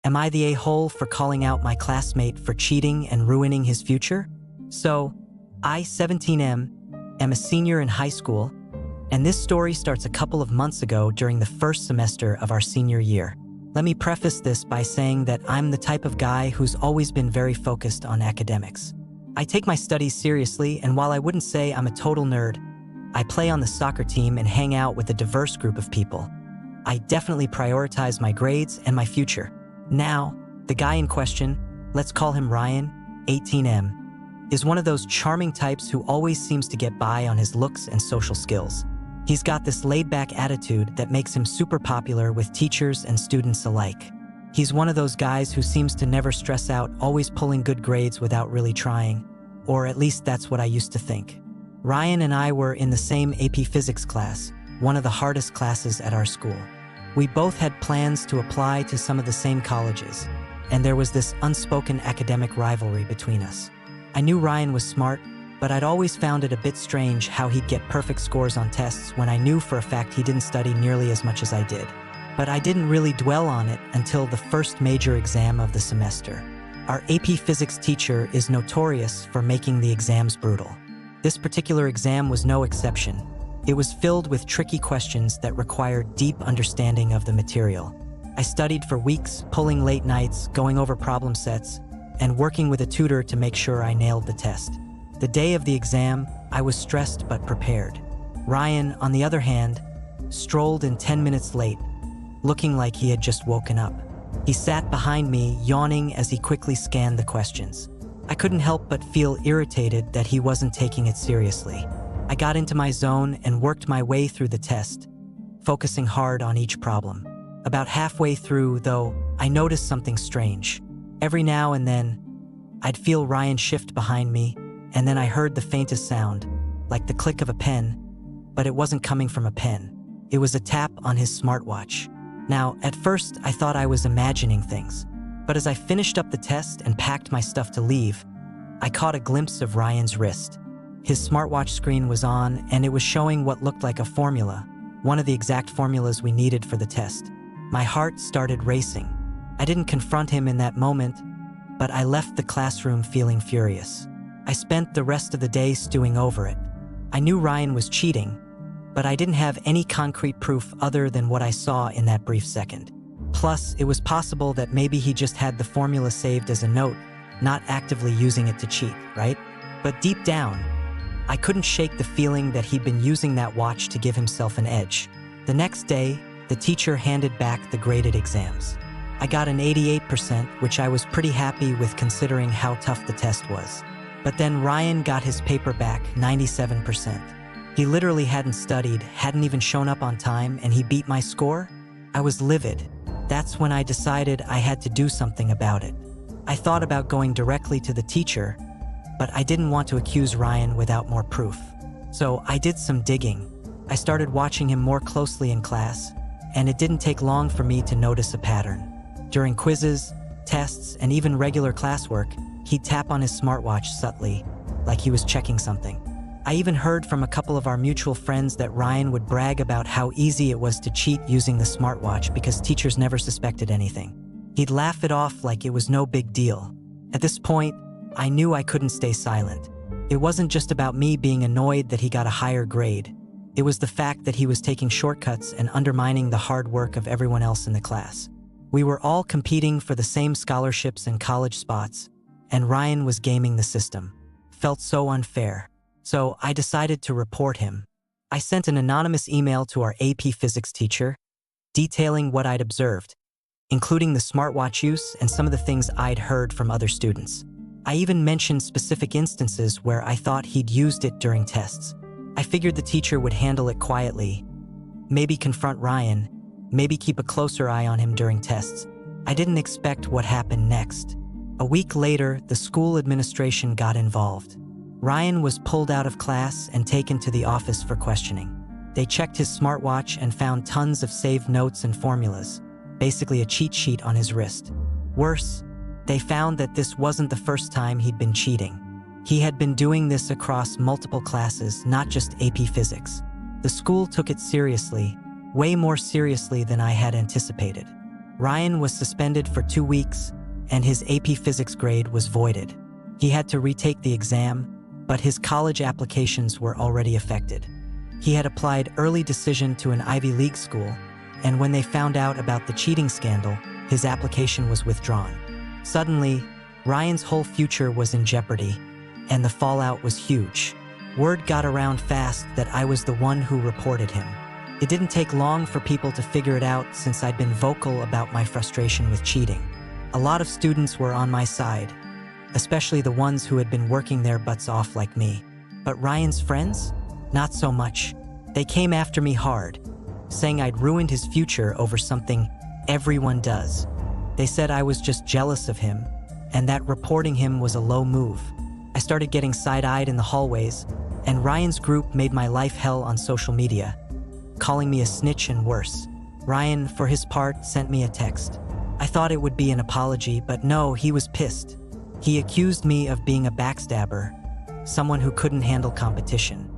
Am I the a-hole for calling out my classmate for cheating and ruining his future? So, I, 17M, am a senior in high school, and this story starts a couple of months ago during the first semester of our senior year. Let me preface this by saying that I'm the type of guy who's always been very focused on academics. I take my studies seriously, and while I wouldn't say I'm a total nerd, I play on the soccer team and hang out with a diverse group of people. I definitely prioritize my grades and my future. Now, the guy in question, let's call him Ryan, 18M, is one of those charming types who always seems to get by on his looks and social skills. He's got this laid-back attitude that makes him super popular with teachers and students alike. He's one of those guys who seems to never stress out, always pulling good grades without really trying, or at least that's what I used to think. Ryan and I were in the same AP Physics class, one of the hardest classes at our school. We both had plans to apply to some of the same colleges, and there was this unspoken academic rivalry between us. I knew Ryan was smart, but I'd always found it a bit strange how he'd get perfect scores on tests when I knew for a fact he didn't study nearly as much as I did. But I didn't really dwell on it until the first major exam of the semester. Our AP Physics teacher is notorious for making the exams brutal. This particular exam was no exception. It was filled with tricky questions that required deep understanding of the material. I studied for weeks, pulling late nights, going over problem sets, and working with a tutor to make sure I nailed the test. The day of the exam, I was stressed but prepared. Ryan, on the other hand, strolled in 10 minutes late, looking like he had just woken up. He sat behind me, yawning as he quickly scanned the questions. I couldn't help but feel irritated that he wasn't taking it seriously. I got into my zone and worked my way through the test, focusing hard on each problem. About halfway through, though, I noticed something strange. Every now and then, I'd feel Ryan shift behind me, and then I heard the faintest sound, like the click of a pen, but it wasn't coming from a pen. It was a tap on his smartwatch. Now, at first, I thought I was imagining things, but as I finished up the test and packed my stuff to leave, I caught a glimpse of Ryan's wrist. His smartwatch screen was on, and it was showing what looked like a formula, one of the exact formulas we needed for the test. My heart started racing. I didn't confront him in that moment, but I left the classroom feeling furious. I spent the rest of the day stewing over it. I knew Ryan was cheating, but I didn't have any concrete proof other than what I saw in that brief second. Plus, it was possible that maybe he just had the formula saved as a note, not actively using it to cheat, right? But deep down, I couldn't shake the feeling that he'd been using that watch to give himself an edge. The next day, the teacher handed back the graded exams. I got an 88%, which I was pretty happy with considering how tough the test was. But then Ryan got his paper back, 97%. He literally hadn't studied, hadn't even shown up on time, and he beat my score? I was livid. That's when I decided I had to do something about it. I thought about going directly to the teacher, but I didn't want to accuse Ryan without more proof. So I did some digging. I started watching him more closely in class, and it didn't take long for me to notice a pattern. During quizzes, tests, and even regular classwork, he'd tap on his smartwatch subtly, like he was checking something. I even heard from a couple of our mutual friends that Ryan would brag about how easy it was to cheat using the smartwatch because teachers never suspected anything. He'd laugh it off like it was no big deal. At this point, I knew I couldn't stay silent. It wasn't just about me being annoyed that he got a higher grade. It was the fact that he was taking shortcuts and undermining the hard work of everyone else in the class. We were all competing for the same scholarships and college spots, and Ryan was gaming the system. Felt so unfair. So I decided to report him. I sent an anonymous email to our AP Physics teacher, detailing what I'd observed, including the smartwatch use and some of the things I'd heard from other students. I even mentioned specific instances where I thought he'd used it during tests. I figured the teacher would handle it quietly, maybe confront Ryan, maybe keep a closer eye on him during tests. I didn't expect what happened next. A week later, the school administration got involved. Ryan was pulled out of class and taken to the office for questioning. They checked his smartwatch and found tons of saved notes and formulas, basically a cheat sheet on his wrist. Worse, they found that this wasn't the first time he'd been cheating. He had been doing this across multiple classes, not just AP Physics. The school took it seriously, way more seriously than I had anticipated. Ryan was suspended for 2 weeks, and his AP Physics grade was voided. He had to retake the exam, but his college applications were already affected. He had applied early decision to an Ivy League school, and when they found out about the cheating scandal, his application was withdrawn. Suddenly, Ryan's whole future was in jeopardy, and the fallout was huge. Word got around fast that I was the one who reported him. It didn't take long for people to figure it out since I'd been vocal about my frustration with cheating. A lot of students were on my side, especially the ones who had been working their butts off like me. But Ryan's friends? Not so much. They came after me hard, saying I'd ruined his future over something everyone does. They said I was just jealous of him, and that reporting him was a low move. I started getting side-eyed in the hallways, and Ryan's group made my life hell on social media, calling me a snitch and worse. Ryan, for his part, sent me a text. I thought it would be an apology, but no, he was pissed. He accused me of being a backstabber, someone who couldn't handle competition.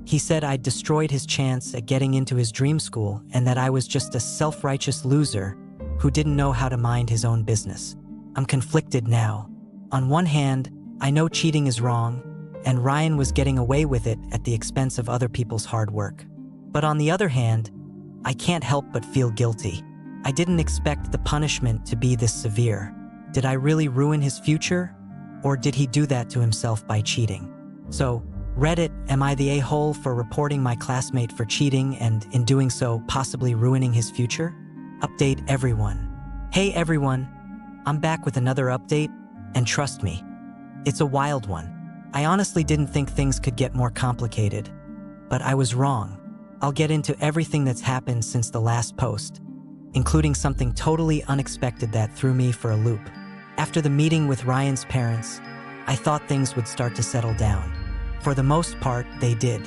He said I'd destroyed his chance at getting into his dream school and that I was just a self-righteous loser who didn't know how to mind his own business. I'm conflicted now. On one hand, I know cheating is wrong, and Ryan was getting away with it at the expense of other people's hard work. But on the other hand, I can't help but feel guilty. I didn't expect the punishment to be this severe. Did I really ruin his future? Or did he do that to himself by cheating? So, Reddit, am I the a-hole for reporting my classmate for cheating and, in doing so, possibly ruining his future? Update everyone. Hey everyone, I'm back with another update, and trust me, it's a wild one. I honestly didn't think things could get more complicated, but I was wrong. I'll get into everything that's happened since the last post, including something totally unexpected that threw me for a loop. After the meeting with Ryan's parents, I thought things would start to settle down. For the most part, they did.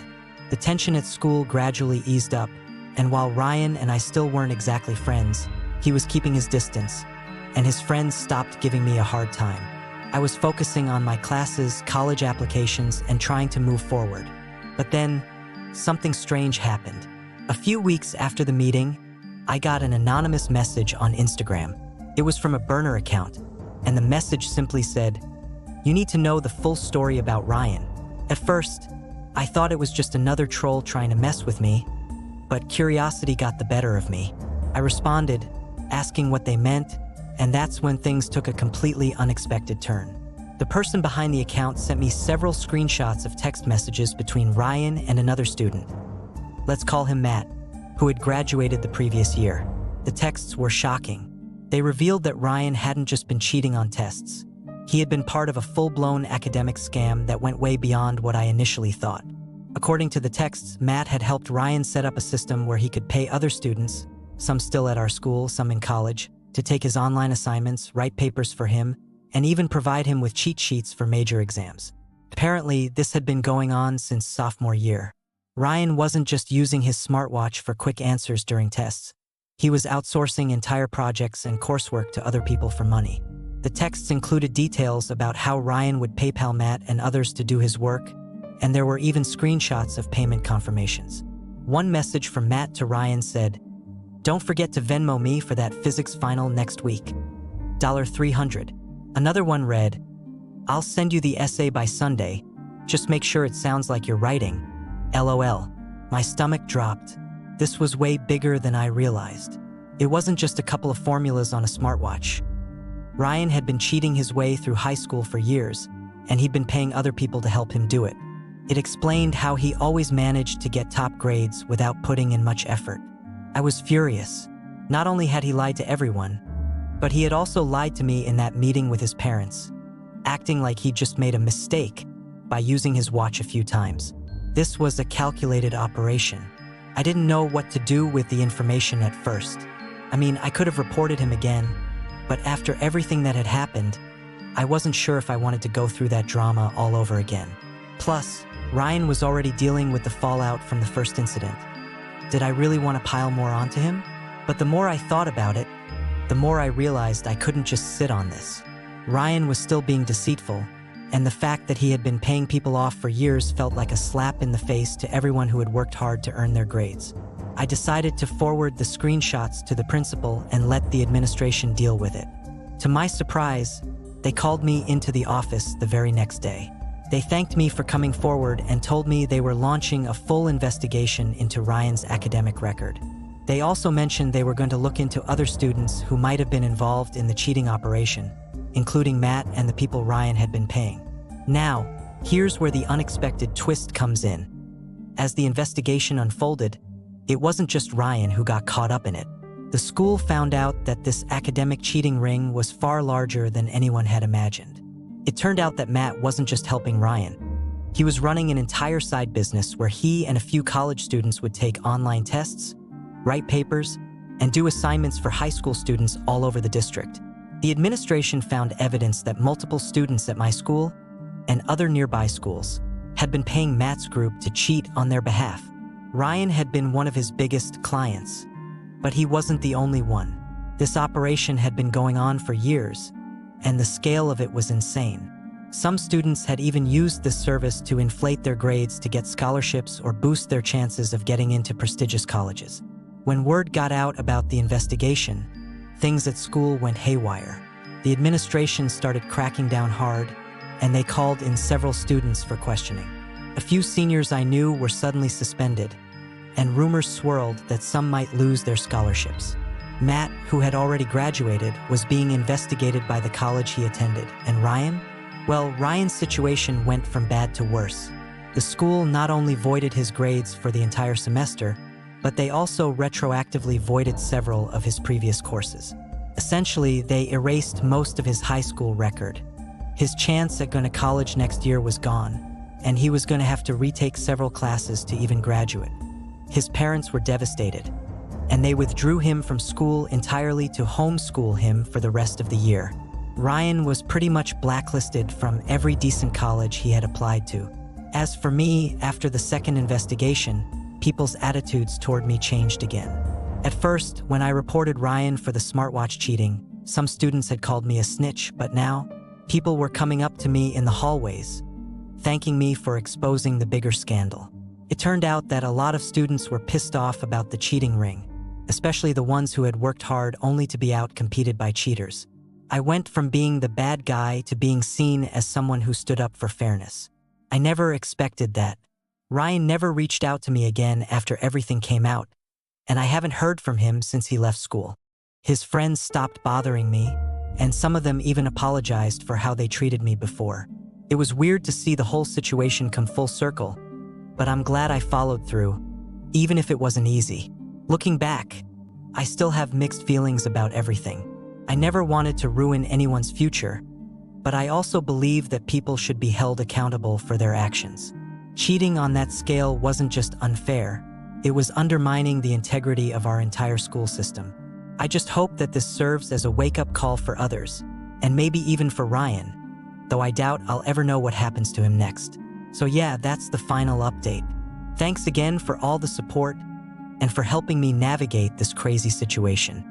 The tension at school gradually eased up, and while Ryan and I still weren't exactly friends, he was keeping his distance, and his friends stopped giving me a hard time. I was focusing on my classes, college applications, and trying to move forward. But then, something strange happened. A few weeks after the meeting, I got an anonymous message on Instagram. It was from a burner account, and the message simply said, "You need to know the full story about Ryan." At first, I thought it was just another troll trying to mess with me, but curiosity got the better of me. I responded, asking what they meant, and that's when things took a completely unexpected turn. The person behind the account sent me several screenshots of text messages between Ryan and another student. Let's call him Matt, who had graduated the previous year. The texts were shocking. They revealed that Ryan hadn't just been cheating on tests. He had been part of a full-blown academic scam that went way beyond what I initially thought. According to the texts, Matt had helped Ryan set up a system where he could pay other students, some still at our school, some in college, to take his online assignments, write papers for him, and even provide him with cheat sheets for major exams. Apparently, this had been going on since sophomore year. Ryan wasn't just using his smartwatch for quick answers during tests. He was outsourcing entire projects and coursework to other people for money. The texts included details about how Ryan would PayPal Matt and others to do his work, and there were even screenshots of payment confirmations. One message from Matt to Ryan said, "Don't forget to Venmo me for that physics final next week. $300. Another one read, "I'll send you the essay by Sunday. Just make sure it sounds like you're writing. LOL. My stomach dropped. This was way bigger than I realized. It wasn't just a couple of formulas on a smartwatch. Ryan had been cheating his way through high school for years, and he'd been paying other people to help him do it. It explained how he always managed to get top grades without putting in much effort. I was furious. Not only had he lied to everyone, but he had also lied to me in that meeting with his parents, acting like he'd just made a mistake by using his watch a few times. This was a calculated operation. I didn't know what to do with the information at first. I mean, I could have reported him again, but after everything that had happened, I wasn't sure if I wanted to go through that drama all over again. Plus, Ryan was already dealing with the fallout from the first incident. Did I really want to pile more onto him? But the more I thought about it, the more I realized I couldn't just sit on this. Ryan was still being deceitful, and the fact that he had been paying people off for years felt like a slap in the face to everyone who had worked hard to earn their grades. I decided to forward the screenshots to the principal and let the administration deal with it. To my surprise, they called me into the office the very next day. They thanked me for coming forward and told me they were launching a full investigation into Ryan's academic record. They also mentioned they were going to look into other students who might have been involved in the cheating operation, including Matt and the people Ryan had been paying. Now, here's where the unexpected twist comes in. As the investigation unfolded, it wasn't just Ryan who got caught up in it. The school found out that this academic cheating ring was far larger than anyone had imagined. It turned out that Matt wasn't just helping Ryan. He was running an entire side business where he and a few college students would take online tests, write papers, and do assignments for high school students all over the district. The administration found evidence that multiple students at my school and other nearby schools had been paying Matt's group to cheat on their behalf. Ryan had been one of his biggest clients, but he wasn't the only one. This operation had been going on for years, and the scale of it was insane. Some students had even used this service to inflate their grades to get scholarships or boost their chances of getting into prestigious colleges. When word got out about the investigation, things at school went haywire. The administration started cracking down hard, and they called in several students for questioning. A few seniors I knew were suddenly suspended, and rumors swirled that some might lose their scholarships. Matt, who had already graduated, was being investigated by the college he attended. And Ryan? Well, Ryan's situation went from bad to worse. The school not only voided his grades for the entire semester, but they also retroactively voided several of his previous courses. Essentially, they erased most of his high school record. His chance at going to college next year was gone, and he was going to have to retake several classes to even graduate. His parents were devastated, and they withdrew him from school entirely to homeschool him for the rest of the year. Ryan was pretty much blacklisted from every decent college he had applied to. As for me, after the second investigation, people's attitudes toward me changed again. At first, when I reported Ryan for the smartwatch cheating, some students had called me a snitch, but now, people were coming up to me in the hallways, thanking me for exposing the bigger scandal. It turned out that a lot of students were pissed off about the cheating ring, especially the ones who had worked hard only to be out-competed by cheaters. I went from being the bad guy to being seen as someone who stood up for fairness. I never expected that. Ryan never reached out to me again after everything came out, and I haven't heard from him since he left school. His friends stopped bothering me, and some of them even apologized for how they treated me before. It was weird to see the whole situation come full circle, but I'm glad I followed through, even if it wasn't easy. Looking back, I still have mixed feelings about everything. I never wanted to ruin anyone's future, but I also believe that people should be held accountable for their actions. Cheating on that scale wasn't just unfair, it was undermining the integrity of our entire school system. I just hope that this serves as a wake-up call for others, and maybe even for Ryan, though I doubt I'll ever know what happens to him next. So yeah, that's the final update. Thanks again for all the support and for helping me navigate this crazy situation.